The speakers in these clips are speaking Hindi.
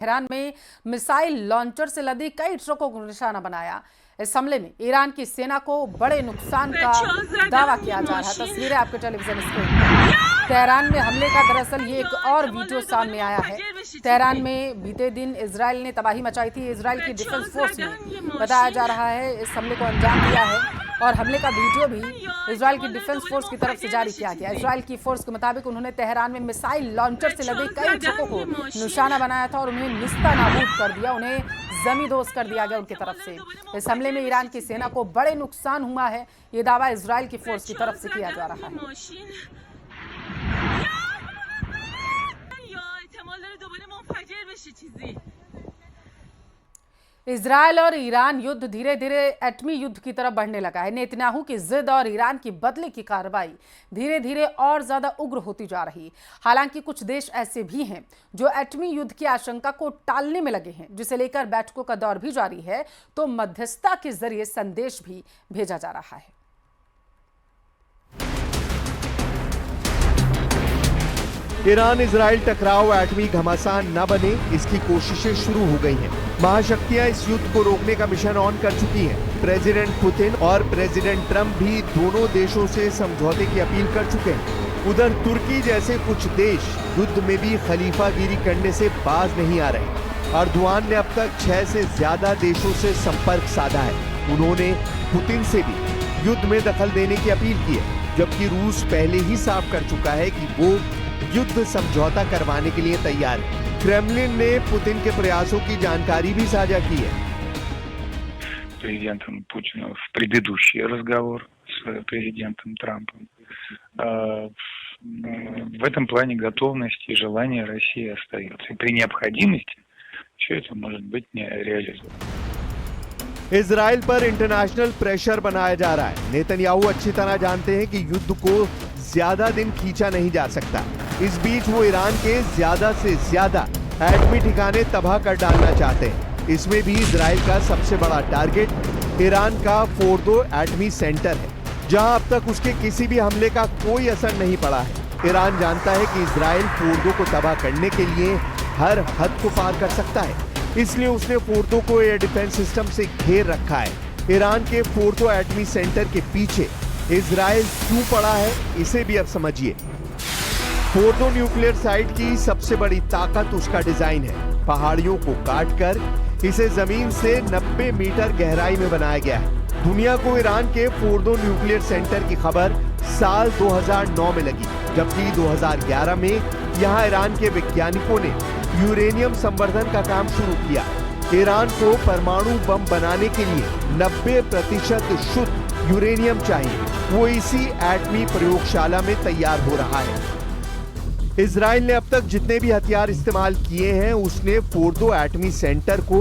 तेहरान में मिसाइल लॉन्चर से लदी कई ट्रकों को निशाना बनाया। इस हमले में ईरान की सेना को बड़े नुकसान का दावा किया जा रहा है। तस्वीरें आपके टेलीविजन स्क्रीन पर। तेहरान में हमले का दरअसल ये एक और वीडियो सामने आया है। तेहरान में बीते दिन इजराइल ने तबाही मचाई थी। इजराइल की डिफेंस फोर्स ने बताया जा रहा है इस हमले को अंजाम दिया है और हमले का वीडियो भी इजराइल की डिफेंस फोर्स की तरफ से जारी किया गया। इजराइल की फोर्स के मुताबिक उन्होंने तेहरान में मिसाइल लॉन्चर से लदे कई ट्रकों को निशाना बनाया था और उन्हें निस्तानाबूद कर दिया, उन्हें जमींदोज कर दिया गया उनकी तरफ से। इस हमले में ईरान की सेना को बड़े नुकसान हुआ है, ये दावा इजराइल की फोर्स की तरफ से किया जा रहा है। इजरायल और ईरान युद्ध धीरे धीरे एटमी युद्ध की तरफ बढ़ने लगा है। नेतन्याहू की जिद और ईरान की बदले की कार्रवाई धीरे धीरे और ज्यादा उग्र होती जा रही है। हालांकि कुछ देश ऐसे भी हैं जो एटमी युद्ध की आशंका को टालने में लगे हैं, जिसे लेकर बैठकों का दौर भी जारी है, तो मध्यस्थता के जरिए संदेश भी भेजा जा रहा है। ईरान इजराइल टकराव एटमी घमासान न बने, इसकी कोशिशें शुरू हो गई हैं। महाशक्तियां इस युद्ध को रोकने का मिशन ऑन कर चुकी हैं। प्रेसिडेंट पुतिन और प्रेसिडेंट ट्रंप भी दोनों देशों से समझौते की अपील कर चुके हैं। उधर तुर्की जैसे कुछ देश युद्ध में भी खलीफागिरी करने से बाज नहीं आ रहे। अर्दोआन ने अब तक 6 से ज्यादा देशों से संपर्क साधा है। उन्होंने पुतिन से भी युद्ध में दखल देने की अपील की है, जबकि रूस पहले ही साफ कर चुका है कि वो युद्ध समझौता करवाने के लिए तैयार है। क्रेमलिन ने पुतिन के प्रयासों की जानकारी भी साझा की है। президентом Путина в предыдущий разговор с президентом Трампом. В этом плане готовность и желание России остается. И при необходимости все это может быть не реализовано. इजराइल पर इंटरनेशनल प्रेशर बनाया जा रहा है। नेतन्याहू अच्छी तरह जानते हैं कि युद्ध को ज्यादा दिन खींचा नहीं जा सकता। इस बीच वो ईरान के ज्यादा से ज्यादा एटमी ठिकाने तबाह कर डालना चाहते हैं। इसमें भी इजराइल का सबसे बड़ा टारगेट ईरान का फोर्डो एटमी सेंटर है, जहां अब तक उसके किसी भी हमले का कोई असर नहीं पड़ा है। ईरान जानता है कि इजराइल फोर्डो को तबाह करने के लिए हर हद को पार कर सकता है, इसलिए उसने फोर्डो को एयर डिफेंस सिस्टम से घेर रखा है। ईरान के फोर्डो एटमी सेंटर के पीछे इजराइल क्यों पड़ा है, इसे भी अब समझिए। फोर्डो न्यूक्लियर साइट की सबसे बड़ी ताकत उसका डिजाइन है। पहाड़ियों को काटकर इसे जमीन से 90 मीटर गहराई में बनाया गया है। दुनिया को ईरान के फोर्डो न्यूक्लियर सेंटर की खबर साल 2009 में लगी, जबकि 2011 में यहां ईरान के वैज्ञानिकों ने यूरेनियम संवर्धन का काम शुरू किया। ईरान को परमाणु बम बनाने के लिए 90% शुद्ध यूरेनियम चाहिए। वो इसी एटमी प्रयोगशाला में तैयार हो रहा है। इजराइल ने अब तक जितने भी हथियार इस्तेमाल किए हैं, उसने फोर्डो एटमी सेंटर को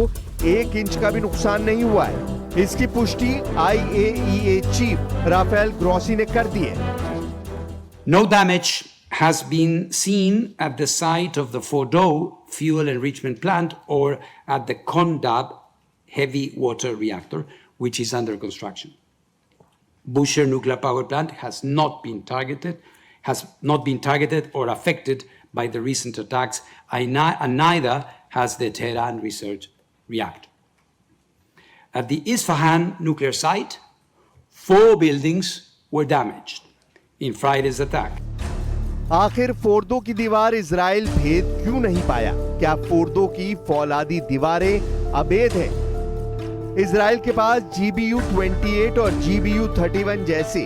1 इंच का भी नुकसान नहीं हुआ है। इसकी पुष्टि IAEA चीफ राफेल ग्रोसी ने कर दी है। No damage has been seen at the site of the Fordo fuel enrichment plant or at the Condab heavy water reactor, which is under construction. Bushehr nuclear power plant has not been targeted or affected by the recent attacks, and neither has the Tehran research reactor. At the Isfahan nuclear site, 4 buildings were damaged in Friday's attack. आखिर फोर्दो की दीवार इजराइल भेद क्यों नहीं पाया? क्या फोर्दो की फौलादी दीवारें अभेद हैं? इजराइल के पास GBU-28 और GBU-31 जैसे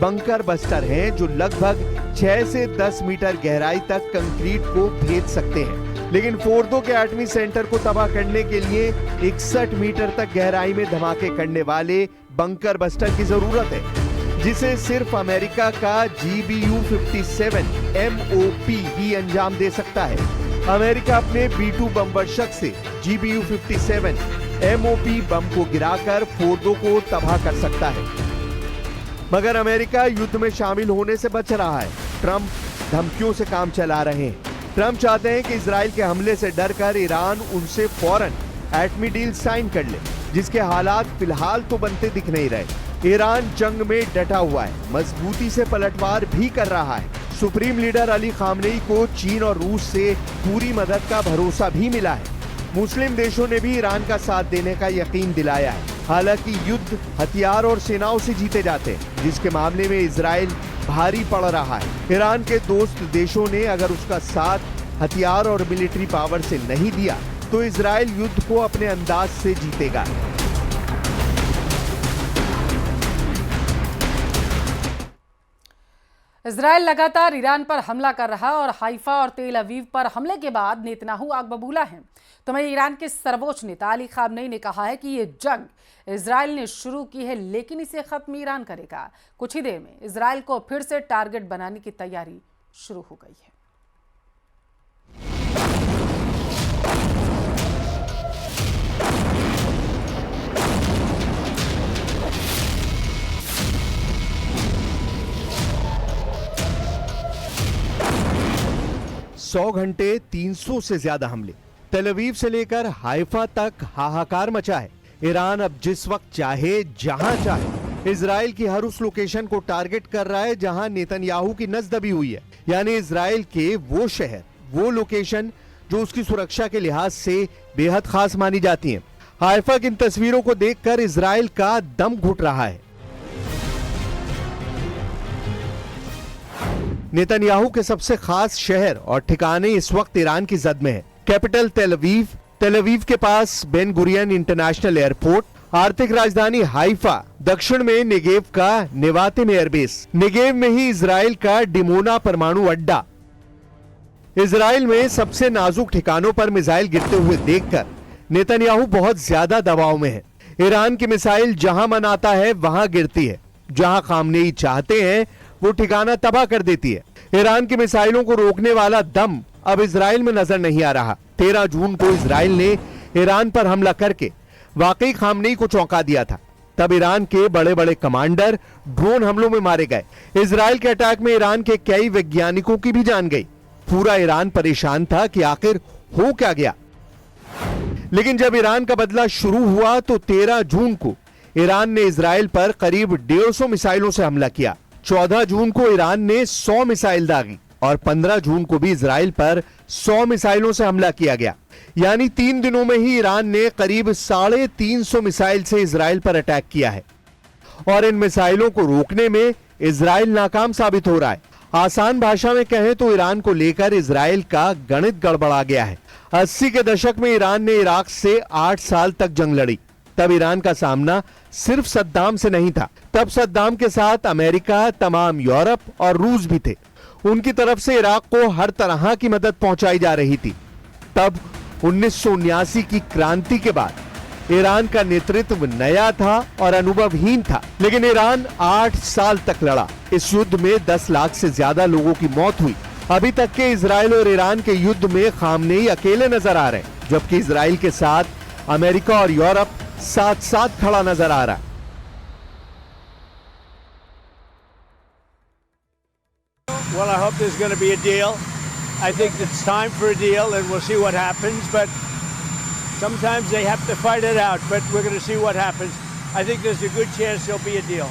बंकर बस्टर हैं, जो लगभग 6 से 10 मीटर गहराई तक कंक्रीट को भेद सकते हैं। लेकिन फोर्दो के एटमी सेंटर को तबाह करने के लिए 61 मीटर तक गहराई में धमाके करने वाले बंकर बस्टर की जरूरत है, जिसे सिर्फ अमेरिका का GBU-57 MOP ही अंजाम दे सकता है। अमेरिका अपने B-2 बम वर्षक से GBU-57 MOP बम को गिराकर फोर्दो को तबाह कर सकता है, मगर अमेरिका युद्ध में शामिल होने से बच रहा है। ट्रंप धमकियों से काम चला रहे हैं। ट्रंप चाहते हैं कि इजराइल के हमले से डरकर ईरान उनसे फौरन एटमी डील साइन कर ले, जिसके हालात फिलहाल तो बनते दिख नहीं रहे। ईरान जंग में डटा हुआ है, मजबूती से पलटवार भी कर रहा है। सुप्रीम लीडर अली खामनेई को चीन और रूस से पूरी मदद का भरोसा भी मिला है। मुस्लिम देशों ने भी ईरान का साथ देने का यकीन दिलाया है। हालांकि युद्ध हथियार और सेनाओं से जीते जाते हैं, जिसके मामले में इजराइल भारी पड़ रहा है। ईरान के दोस्त देशों ने अगर उसका साथ हथियार और मिलिट्री पावर से नहीं दिया तो इजराइल युद्ध को अपने अंदाज से जीतेगा। इजराइल लगातार ईरान पर हमला कर रहा और हाइफा और तेल अवीव पर हमले के बाद नेतन्याहू आग बबूला है। तो वहीं ईरान के सर्वोच्च नेता अली खामनेई ने कहा है कि ये जंग इजराइल ने शुरू की है, लेकिन इसे खत्म ईरान करेगा। कुछ ही देर में इजराइल को फिर से टारगेट बनाने की तैयारी शुरू हो गई है। सौ घंटे 300 से ज्यादा हमले, तेल अवीव से लेकर हाइफा तक हाहाकार मचा है। ईरान अब जिस वक्त चाहे जहां चाहे इजराइल की हर उस लोकेशन को टारगेट कर रहा है जहां नेतन्याहू की नस दबी हुई है, यानी इजराइल के वो शहर, वो लोकेशन जो उसकी सुरक्षा के लिहाज से बेहद खास मानी जाती हैं। हाइफा की इन तस्वीरों को देखकर इजराइल का दम घुट रहा है। नेतन्याहू के सबसे खास शहर और ठिकाने इस वक्त ईरान की जद में है। कैपिटल तेल अवीव के पास बेन गुरियन इंटरनेशनल एयरपोर्ट, आर्थिक राजधानी हाइफा, दक्षिण में नेगेव का नेवातिम एयरबेस, नेगेव में ही इजराइल का डिमोना परमाणु अड्डा। इजराइल में सबसे नाजुक ठिकानों पर मिसाइल गिरते हुए देखकर नेतन्याहू बहुत ज्यादा दबाव में है। ईरान की मिसाइल जहां मन आता है वहां गिरती है, जहां खामनेई चाहते हैं वो ठिकाना तबाह कर देती है। ईरान की मिसाइलों को रोकने वाला दम अब इजराइल में नजर नहीं आ रहा। 13 जून को इजराइल ने ईरान पर हमला करके वाकई खामनेई को चौंका दिया था। तब ईरान के बड़े बड़े कमांडर ड्रोन हमलों में मारे गए। इजराइल के अटैक में ईरान के कई वैज्ञानिकों की भी जान गई। पूरा ईरान परेशान था कि आखिर हो क्या गया। लेकिन जब ईरान का बदला शुरू हुआ तो 13 जून को ईरान ने इजराइल पर करीब 150 मिसाइलों से हमला किया। 14 जून को ईरान ने 100 मिसाइल दागी और 15 जून को भी इजराइल पर 100 मिसाइलों से हमला किया गया। यानी 3 दिनों में ही ईरान ने करीब 350 मिसाइल से इजराइल पर अटैक किया है और इन मिसाइलों को रोकने में इजराइल नाकाम साबित हो रहा है। आसान भाषा में कहें तो ईरान को लेकर इजराइल का गणित गड़बड़ा गया है। 80 के दशक में ईरान ने इराक से 8 साल तक जंग लड़ी। तब ईरान का सामना सिर्फ सद्दाम से नहीं था, तब सद्दाम के साथ अमेरिका, तमाम यूरोप और रूस भी थे। उनकी तरफ से इराक को हर तरह की मदद पहुंचाई जा रही थी। तब 1979 की क्रांति के बाद ईरान का नेतृत्व नया था और अनुभवहीन था, लेकिन ईरान 8 साल तक लड़ा। इस युद्ध में 10 लाख से ज्यादा लोगों की मौत हुई। अभी तक के इजराइल और ईरान के युद्ध में खामनेई अकेले नजर आ रहे हैं, जबकि इजराइल के साथ अमेरिका और यूरोप साथ साथ खड़ा नजर आ रहा है। Well, I hope there's going to be a deal. I think it's time for a deal, and we'll see what happens. But sometimes they have to fight it out. But we're going to see what happens. I think there's a good chance there'll be a deal.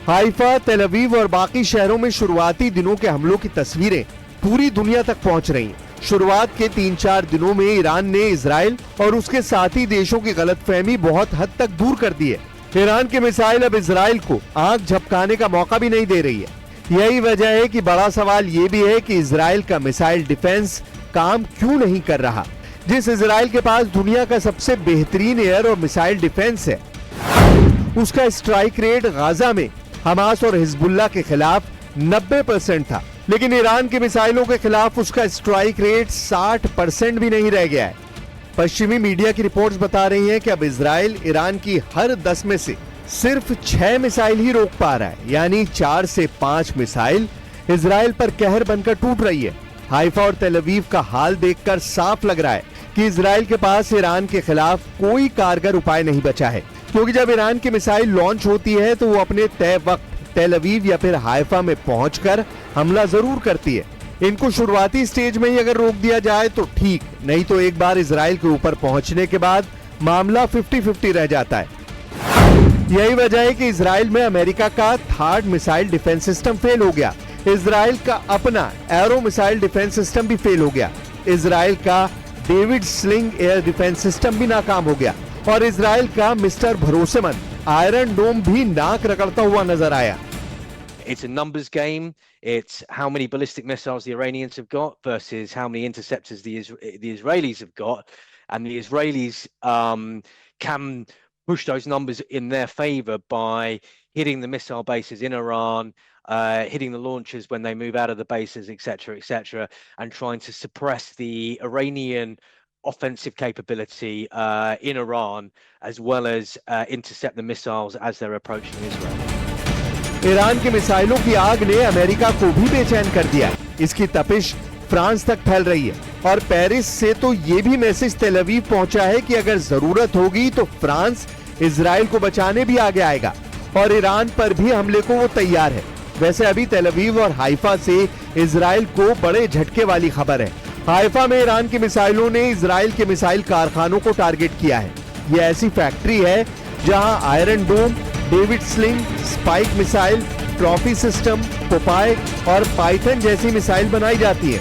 Haifa, तेल अवीव और बाकी शहरों में शुरुआती दिनों के हमलों की तस्वीरें पूरी दुनिया तक पहुंच रही हैं। शुरुआत के 3-4 दिनों में ईरान ने इजराइल और उसके साथी देशों की गलतफहमी बहुत हद तक दूर कर दी है। ईरान की मिसाइल अब इजराइल को आंख झपकाने का मौका भी नहीं दे रही है। यही वजह है कि बड़ा सवाल ये भी है कि इजराइल का मिसाइल डिफेंस काम क्यों नहीं कर रहा। जिस इजराइल के पास दुनिया का सबसे बेहतरीन एयर और मिसाइल डिफेंस है, उसका स्ट्राइक रेट गाजा में हमास और हिजबुल्लाह के खिलाफ 90% था, लेकिन ईरान की मिसाइलों के खिलाफ उसका स्ट्राइक रेट 60% भी नहीं रह गया है। पश्चिमी मीडिया की रिपोर्ट्स बता रही हैं कि अब इजराइल ईरान की हर 10 में से सिर्फ 6 मिसाइल ही रोक पा रहा है, यानी 4 से 5 मिसाइल इजराइल पर कहर बनकर टूट रही है। हाइफा और तेल अवीव का हाल देखकर साफ लग रहा है कि इजराइल के पास ईरान के खिलाफ कोई कारगर उपाय नहीं बचा है, क्योंकि जब ईरान की मिसाइल लॉन्च होती है तो वो अपने तय वक्त तेल अवीव या फिर हाइफा में पहुंचकर हमला जरूर करती है। इनको शुरुआती स्टेज में ही अगर रोक दिया जाए तो ठीक, नहीं तो एक बार इजराइल के ऊपर पहुंचने के बाद मामला 50-50 रह जाता है। यही वजह है कि इजराइल में अमेरिका का third missile defence system fail हो गया। इजराइल का अपना एरो मिसाइल डिफेंस सिस्टम भी फेल हो गया। इजराइल का David sling air defence system भी नाकाम हो गया और इजराइल का मिस्टर भरोसेमंद आयरन डोम भी नाक रगड़ता हुआ नजर आया। It's a numbers game. It's how many ballistic missiles the Iranians have got versus how many interceptors the Israelis have got, and the Israelis can push those numbers in their favor by hitting the missile bases in Iran, hitting the launchers when they move out of the bases, etc., and trying to suppress the Iranian offensive capability in Iran, as well as intercept the missiles as they're approaching Israel. Iran की मिसाइलों की आग ने अमेरिका को भी बेचैन कर दिया। इसकी तपिश फ्रांस तक फैल रही है और पेरिस से तो ये भी मैसेज तेल अवीव पहुंचा है कि अगर जरूरत होगी तो फ्रांस इजराइल को बचाने भी आगे आएगा और ईरान पर भी हमले को वो तैयार है। वैसे अभी तेल अवीव और हाइफा से इजराइल को बड़े झटके वाली खबर है। हाइफा में ईरान की मिसाइलों ने इजराइल के मिसाइल कारखानों को टारगेट किया है। ये ऐसी फैक्ट्री है जहां iron dome, David sling, spike missile, trophy system, Popeye और पाइथन जैसी मिसाइल बनाई जाती है।